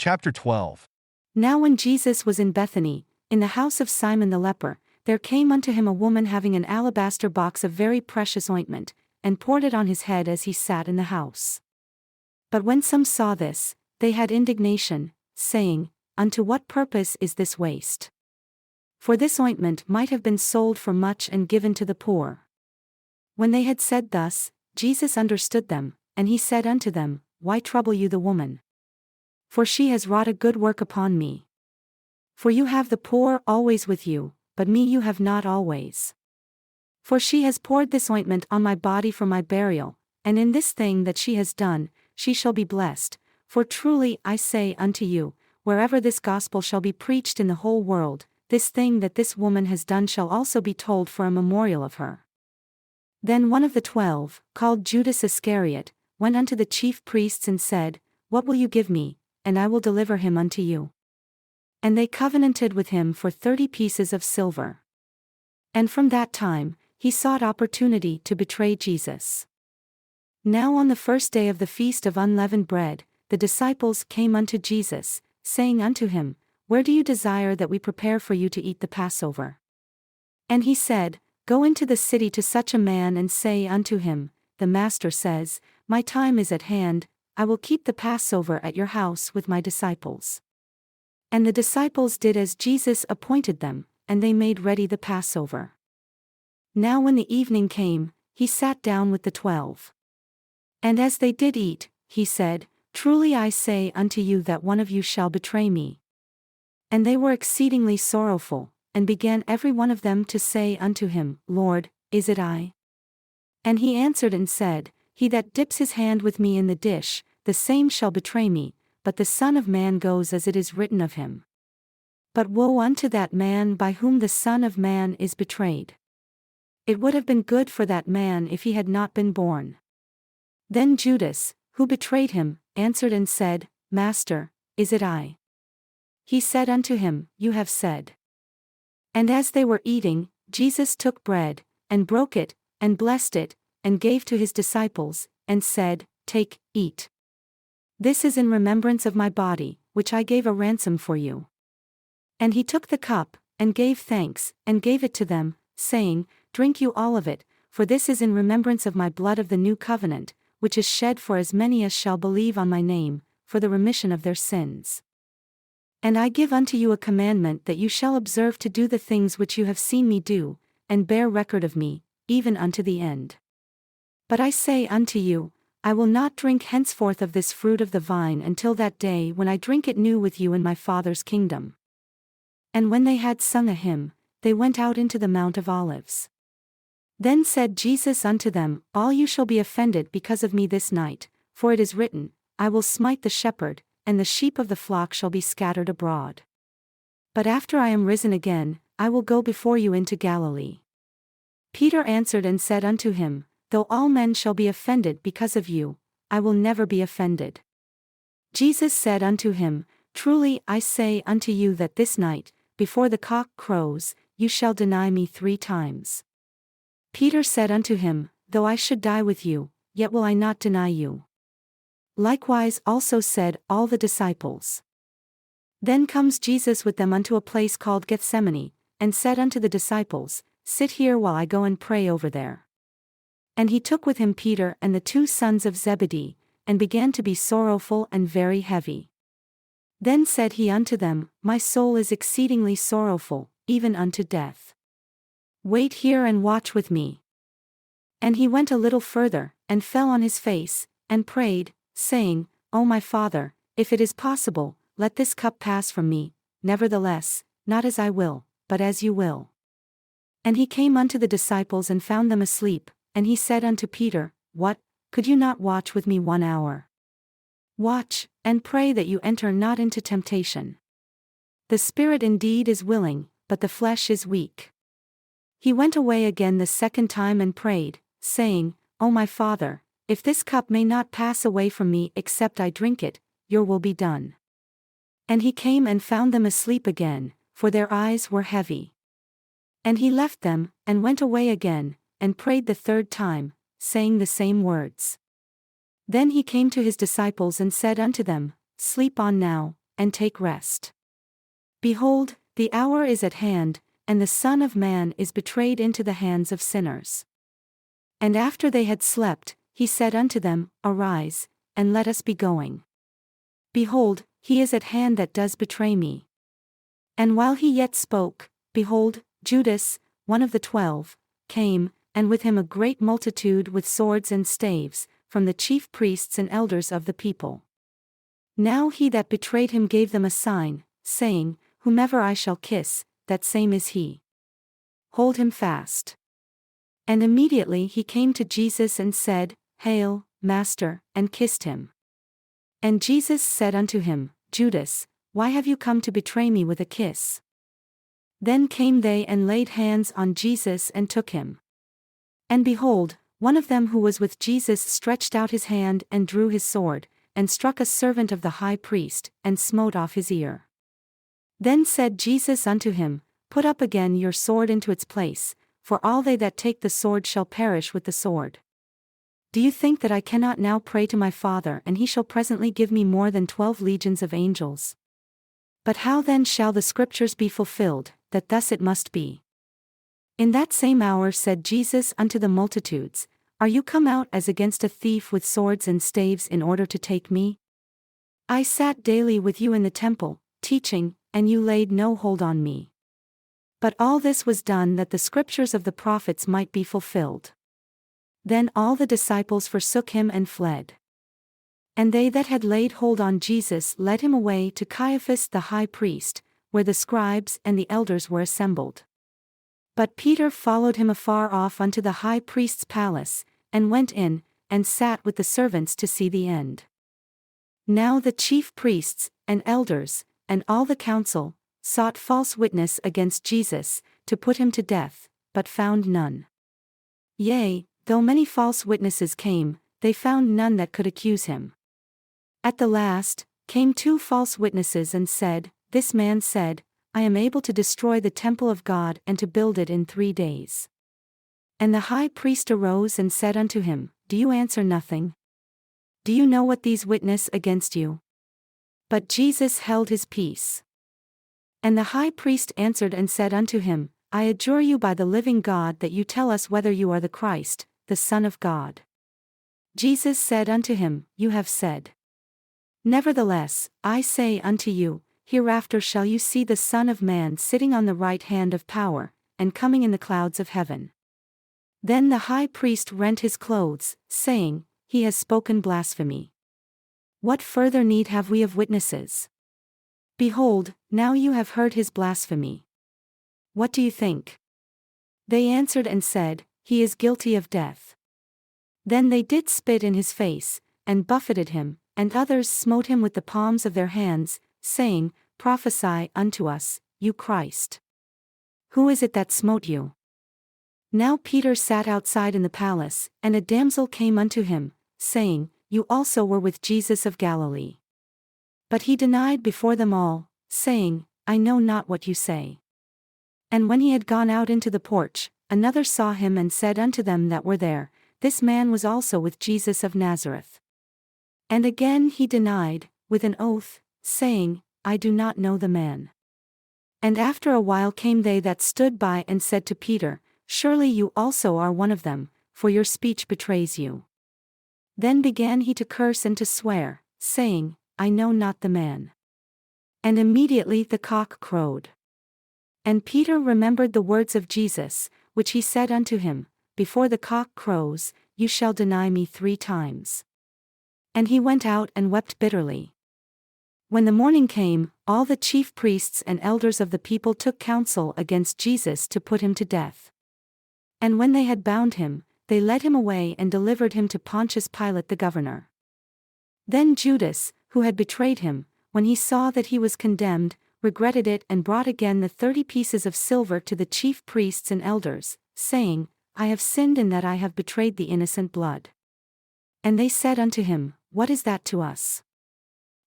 Chapter 12. Now when Jesus was in Bethany, in the house of Simon the leper, there came unto him a woman having an alabaster box of very precious ointment, and poured it on his head as he sat in the house. But when some saw this, they had indignation, saying, Unto what purpose is this waste? For this ointment might have been sold for much and given to the poor. When they had said thus, Jesus understood them, and he said unto them, Why trouble you the woman? For she has wrought a good work upon me. For you have the poor always with you, but me you have not always. For she has poured this ointment on my body for my burial, and in this thing that she has done, she shall be blessed. For truly I say unto you, wherever this gospel shall be preached in the whole world, this thing that this woman has done shall also be told for a memorial of her. Then one of the 12, called Judas Iscariot, went unto the chief priests and said, What will you give me, and I will deliver him unto you? And they covenanted with him for 30 pieces of silver. And from that time, he sought opportunity to betray Jesus. Now on the first day of the feast of unleavened bread, the disciples came unto Jesus, saying unto him, Where do you desire that we prepare for you to eat the Passover? And he said, Go into the city to such a man and say unto him, The Master says, My time is at hand, I will keep the Passover at your house with my disciples. And the disciples did as Jesus appointed them, and they made ready the Passover. Now when the evening came, he sat down with the 12. And as they did eat, he said, Truly I say unto you that one of you shall betray me. And they were exceedingly sorrowful, and began every one of them to say unto him, Lord, is it I? And he answered and said, He that dips his hand with me in the dish, the same shall betray me, but the Son of Man goes as it is written of him. But woe unto that man by whom the Son of Man is betrayed. It would have been good for that man if he had not been born. Then Judas, who betrayed him, answered and said, Master, is it I? He said unto him, You have said. And as they were eating, Jesus took bread, and broke it, and blessed it, and gave to his disciples, and said, Take, eat. This is in remembrance of my body, which I gave a ransom for you. And he took the cup, and gave thanks, and gave it to them, saying, Drink you all of it, for this is in remembrance of my blood of the new covenant, which is shed for as many as shall believe on my name, for the remission of their sins. And I give unto you a commandment that you shall observe to do the things which you have seen me do, and bear record of me, even unto the end. But I say unto you, I will not drink henceforth of this fruit of the vine until that day when I drink it new with you in my Father's kingdom. And when they had sung a hymn, they went out into the Mount of Olives. Then said Jesus unto them, All you shall be offended because of me this night, for it is written, I will smite the shepherd, and the sheep of the flock shall be scattered abroad. But after I am risen again, I will go before you into Galilee. Peter answered and said unto him, Though all men shall be offended because of you, I will never be offended. Jesus said unto him, Truly I say unto you that this night, before the cock crows, you shall deny me 3 times. Peter said unto him, Though I should die with you, yet will I not deny you. Likewise also said all the disciples. Then comes Jesus with them unto a place called Gethsemane, and said unto the disciples, Sit here while I go and pray over there. And he took with him Peter and the 2 sons of Zebedee, and began to be sorrowful and very heavy. Then said he unto them, My soul is exceedingly sorrowful, even unto death. Wait here and watch with me. And he went a little further, and fell on his face, and prayed, saying, O my Father, if it is possible, let this cup pass from me, nevertheless, not as I will, but as you will. And he came unto the disciples and found them asleep, and he said unto Peter, What, could you not watch with me 1 hour? Watch, and pray that you enter not into temptation. The spirit indeed is willing, but the flesh is weak. He went away again the second time and prayed, saying, O my Father, if this cup may not pass away from me except I drink it, your will be done. And he came and found them asleep again, for their eyes were heavy. And he left them, and went away again, and prayed the 3rd time, saying the same words. Then he came to his disciples and said unto them, Sleep on now, and take rest. Behold, the hour is at hand, and the Son of Man is betrayed into the hands of sinners. And after they had slept, he said unto them, Arise, and let us be going. Behold, he is at hand that does betray me. And while he yet spoke, behold, Judas, one of the 12, came, and with him a great multitude with swords and staves, from the chief priests and elders of the people. Now he that betrayed him gave them a sign, saying, Whomever I shall kiss, that same is he. Hold him fast. And immediately he came to Jesus and said, Hail, Master, and kissed him. And Jesus said unto him, Judas, why have you come to betray me with a kiss? Then came they and laid hands on Jesus and took him. And behold, one of them who was with Jesus stretched out his hand and drew his sword, and struck a servant of the high priest, and smote off his ear. Then said Jesus unto him, Put up again your sword into its place, for all they that take the sword shall perish with the sword. Do you think that I cannot now pray to my Father, and he shall presently give me more than 12 legions of angels? But how then shall the scriptures be fulfilled, that thus it must be? In that same hour said Jesus unto the multitudes, Are you come out as against a thief with swords and staves in order to take me? I sat daily with you in the temple, teaching, and you laid no hold on me. But all this was done that the scriptures of the prophets might be fulfilled. Then all the disciples forsook him and fled. And they that had laid hold on Jesus led him away to Caiaphas the high priest, where the scribes and the elders were assembled. But Peter followed him afar off unto the high priest's palace, and went in, and sat with the servants to see the end. Now the chief priests, and elders, and all the council, sought false witness against Jesus, to put him to death, but found none. Yea, though many false witnesses came, they found none that could accuse him. At the last, came 2 false witnesses and said, This man said, I am able to destroy the temple of God and to build it in 3 days. And the high priest arose and said unto him, Do you answer nothing? Do you know what these witness against you? But Jesus held his peace. And the high priest answered and said unto him, I adjure you by the living God that you tell us whether you are the Christ, the Son of God. Jesus said unto him, You have said. Nevertheless, I say unto you, hereafter shall you see the Son of Man sitting on the right hand of power, and coming in the clouds of heaven. Then the high priest rent his clothes, saying, He has spoken blasphemy. What further need have we of witnesses? Behold, now you have heard his blasphemy. What do you think? They answered and said, He is guilty of death. Then they did spit in his face, and buffeted him, and others smote him with the palms of their hands, saying, Prophesy unto us, you Christ. Who is it that smote you? Now Peter sat outside in the palace, and a damsel came unto him, saying, You also were with Jesus of Galilee. But he denied before them all, saying, I know not what you say. And when he had gone out into the porch, another saw him and said unto them that were there, This man was also with Jesus of Nazareth. And again he denied, with an oath, saying, I do not know the man. And after a while came they that stood by and said to Peter, Surely you also are one of them, for your speech betrays you. Then began he to curse and to swear, saying, I know not the man. And immediately the cock crowed. And Peter remembered the words of Jesus, which he said unto him, Before the cock crows, you shall deny me 3 times. And he went out and wept bitterly. When the morning came, all the chief priests and elders of the people took counsel against Jesus to put him to death. And when they had bound him, they led him away and delivered him to Pontius Pilate the governor. Then Judas, who had betrayed him, when he saw that he was condemned, regretted it and brought again the 30 pieces of silver to the chief priests and elders, saying, I have sinned in that I have betrayed the innocent blood. And they said unto him, What is that to us?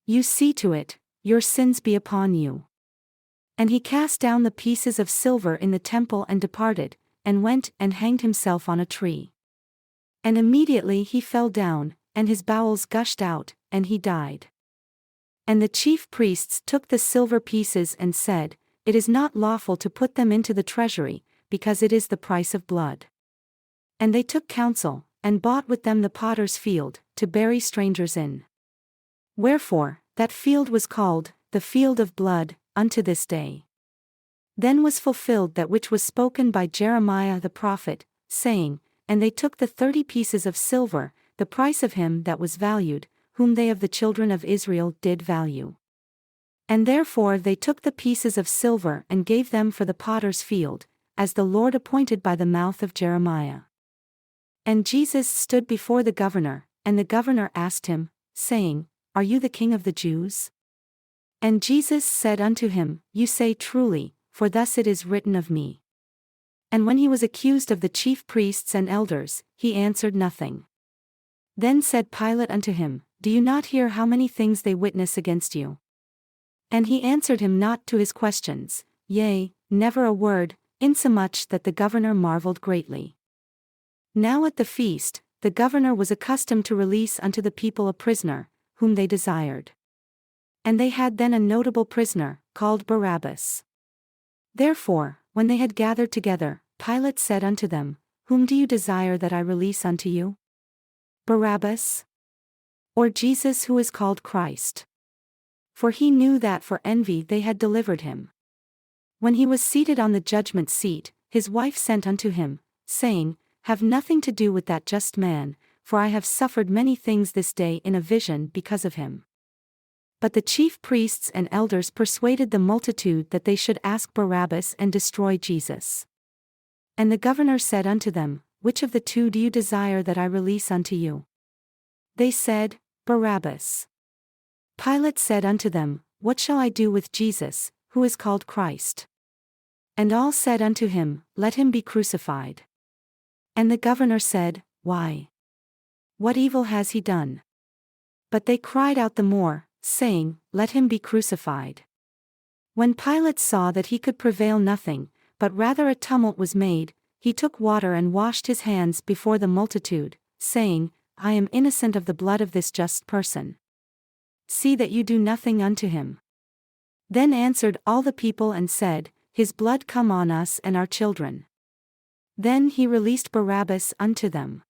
You see to it, your sins be upon you. And he cast down the pieces of silver in the temple and departed, and went and hanged himself on a tree. And immediately he fell down, and his bowels gushed out, and he died. And the chief priests took the silver pieces and said, "It is not lawful to put them into the treasury, because it is the price of blood." And they took counsel, and bought with them the potter's field, to bury strangers in. Wherefore, that field was called, the field of blood, unto this day. Then was fulfilled that which was spoken by Jeremiah the prophet, saying, "And they took the 30 pieces of silver, the price of him that was valued, whom they of the children of Israel did value. And therefore they took the pieces of silver and gave them for the potter's field, as the Lord appointed by the mouth of Jeremiah." And Jesus stood before the governor, and the governor asked him, saying, "Are you the King of the Jews?" And Jesus said unto him, "You say truly, for thus it is written of me." And when he was accused of the chief priests and elders, he answered nothing. Then said Pilate unto him, "Do you not hear how many things they witness against you?" And he answered him not to his questions, yea, never a word, insomuch that the governor marveled greatly. Now at the feast, the governor was accustomed to release unto the people a prisoner, whom they desired. And they had then a notable prisoner, called Barabbas. Therefore, when they had gathered together, Pilate said unto them, "Whom do you desire that I release unto you? Barabbas? Or Jesus who is called Christ?" For he knew that for envy they had delivered him. When he was seated on the judgment seat, his wife sent unto him, saying, "Have nothing to do with that just man, for I have suffered many things this day in a vision because of him." But the chief priests and elders persuaded the multitude that they should ask Barabbas and destroy Jesus. And the governor said unto them, "Which of the two do you desire that I release unto you?" They said, "Barabbas." Pilate said unto them, "What shall I do with Jesus, who is called Christ?" And all said unto him, "Let him be crucified." And the governor said, "Why? What evil has he done?" But they cried out the more, saying, "Let him be crucified." When Pilate saw that he could prevail nothing, but rather a tumult was made, he took water and washed his hands before the multitude, saying, "I am innocent of the blood of this just person. See that you do nothing unto him." Then answered all the people and said, "His blood come on us and our children." Then he released Barabbas unto them.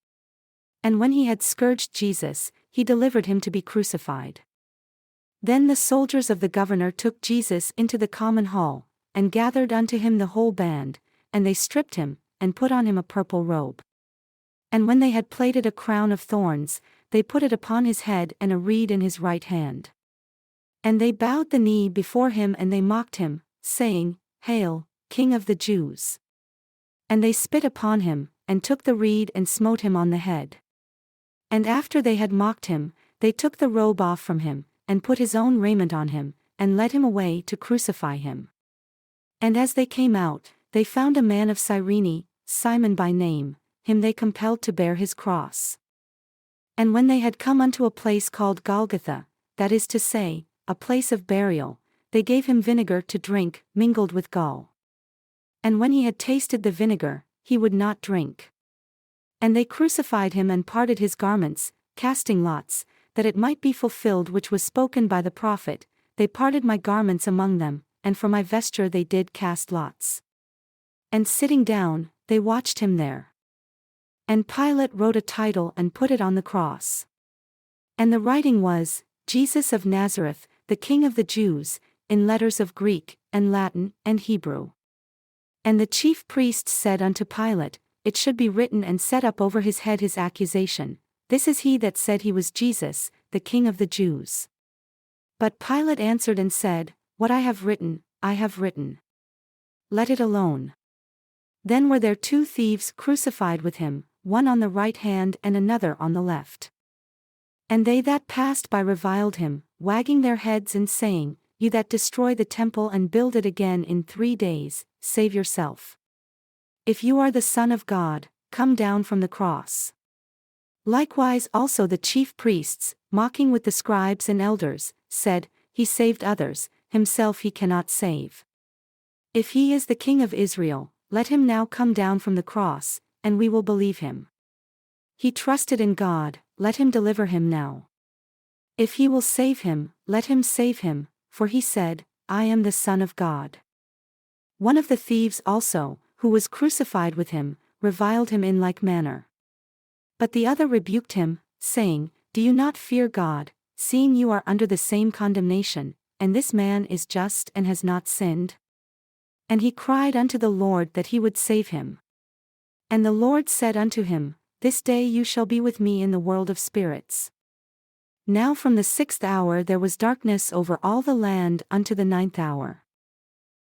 And when he had scourged Jesus, he delivered him to be crucified. Then the soldiers of the governor took Jesus into the common hall, and gathered unto him the whole band, and they stripped him, and put on him a purple robe. And when they had plaited a crown of thorns, they put it upon his head and a reed in his right hand. And they bowed the knee before him and they mocked him, saying, "Hail, King of the Jews!" And they spit upon him, and took the reed and smote him on the head. And after they had mocked him, they took the robe off from him, and put his own raiment on him, and led him away to crucify him. And as they came out, they found a man of Cyrene, Simon by name, him they compelled to bear his cross. And when they had come unto a place called Golgotha, that is to say, a place of burial, they gave him vinegar to drink, mingled with gall. And when he had tasted the vinegar, he would not drink. And they crucified him and parted his garments, casting lots, that it might be fulfilled which was spoken by the prophet, "They parted my garments among them, and for my vesture they did cast lots." And sitting down, they watched him there. And Pilate wrote a title and put it on the cross. And the writing was, "Jesus of Nazareth, the King of the Jews," in letters of Greek, and Latin, and Hebrew. And the chief priests said unto Pilate, "It should be written and set up over his head his accusation, This is he that said he was Jesus, the King of the Jews." But Pilate answered and said, "What I have written, I have written. Let it alone." Then were there 2 thieves crucified with him, one on the right hand and another on the left. And they that passed by reviled him, wagging their heads and saying, "You that destroy the temple and build it again in 3 days, save yourself. If you are the Son of God, come down from the cross." Likewise also the chief priests, mocking with the scribes and elders, said, "He saved others, himself he cannot save. If he is the King of Israel, let him now come down from the cross, and we will believe him. He trusted in God, let him deliver him now. If he will save him, let him save him, for he said, I am the Son of God. One of the thieves also, who was crucified with him, reviled him in like manner. But the other rebuked him, saying, Do you not fear God, seeing you are under the same condemnation, and this man is just and has not sinned? And he cried unto the Lord that he would save him. And the Lord said unto him, This day you shall be with me in the world of spirits. Now from the 6th hour there was darkness over all the land unto the 9th hour.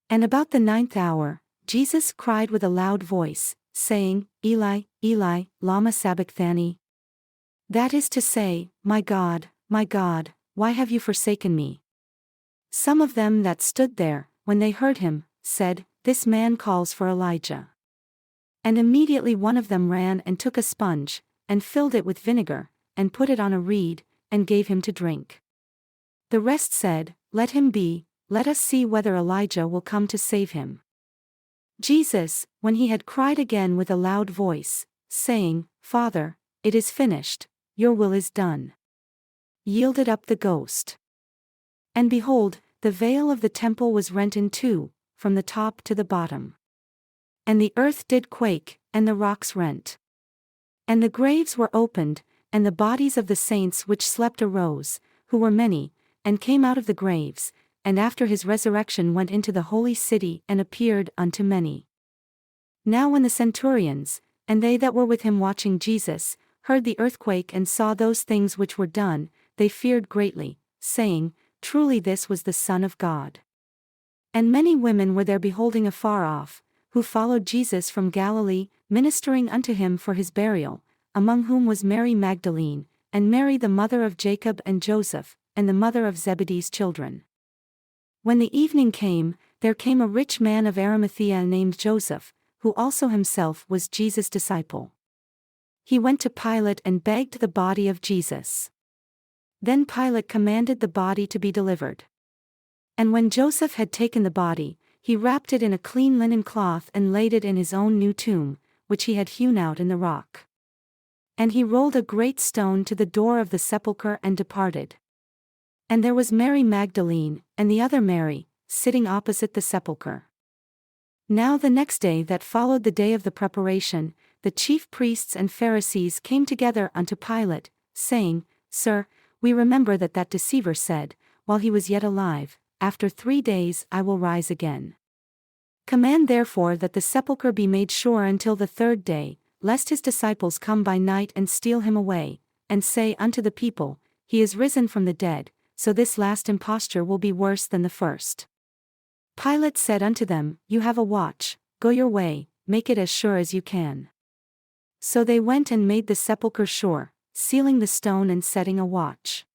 And about the 9th hour, Jesus cried with a loud voice, saying, Eli, Eli, lama sabachthani? That is to say, my God, why have you forsaken me? Some of them that stood there, when they heard him, said, This man calls for Elijah. And immediately one of them ran and took a sponge, and filled it with vinegar, and put it on a reed, and gave him to drink. The rest said, Let him be, let us see whether Elijah will come to save him. Jesus, when he had cried again with a loud voice, saying, Father, it is finished, your will is done, yielded up the ghost. And behold, the veil of the temple was rent in two, from the top to the bottom. And the earth did quake, and the rocks rent. And the graves were opened, and the bodies of the saints which slept arose, who were many, and came out of the graves, and after his resurrection went into the holy city and appeared unto many. Now when the centurions, and they that were with him watching Jesus, heard the earthquake and saw those things which were done, they feared greatly, saying, Truly this was the Son of God. And many women were there beholding afar off, who followed Jesus from Galilee, ministering unto him for his burial, among whom was Mary Magdalene, and Mary the mother of Jacob and Joseph, and the mother of Zebedee's children. When the evening came, there came a rich man of Arimathea named Joseph, who also himself was Jesus' disciple. He went to Pilate and begged the body of Jesus. Then Pilate commanded the body to be delivered. And when Joseph had taken the body, he wrapped it in a clean linen cloth and laid it in his own new tomb, which he had hewn out in the rock. And he rolled a great stone to the door of the sepulchre and departed. And there was Mary Magdalene, and the other Mary, sitting opposite the sepulchre. Now the next day that followed the day of the preparation, the chief priests and Pharisees came together unto Pilate, saying, Sir, we remember that deceiver said, while he was yet alive, After 3 days I will rise again. Command therefore that the sepulchre be made sure until the 3rd day, lest his disciples come by night and steal him away, and say unto the people, He is risen from the dead, so this last imposture will be worse than the first. Pilate said unto them, You have a watch, go your way, make it as sure as you can. So they went and made the sepulchre sure, sealing the stone and setting a watch.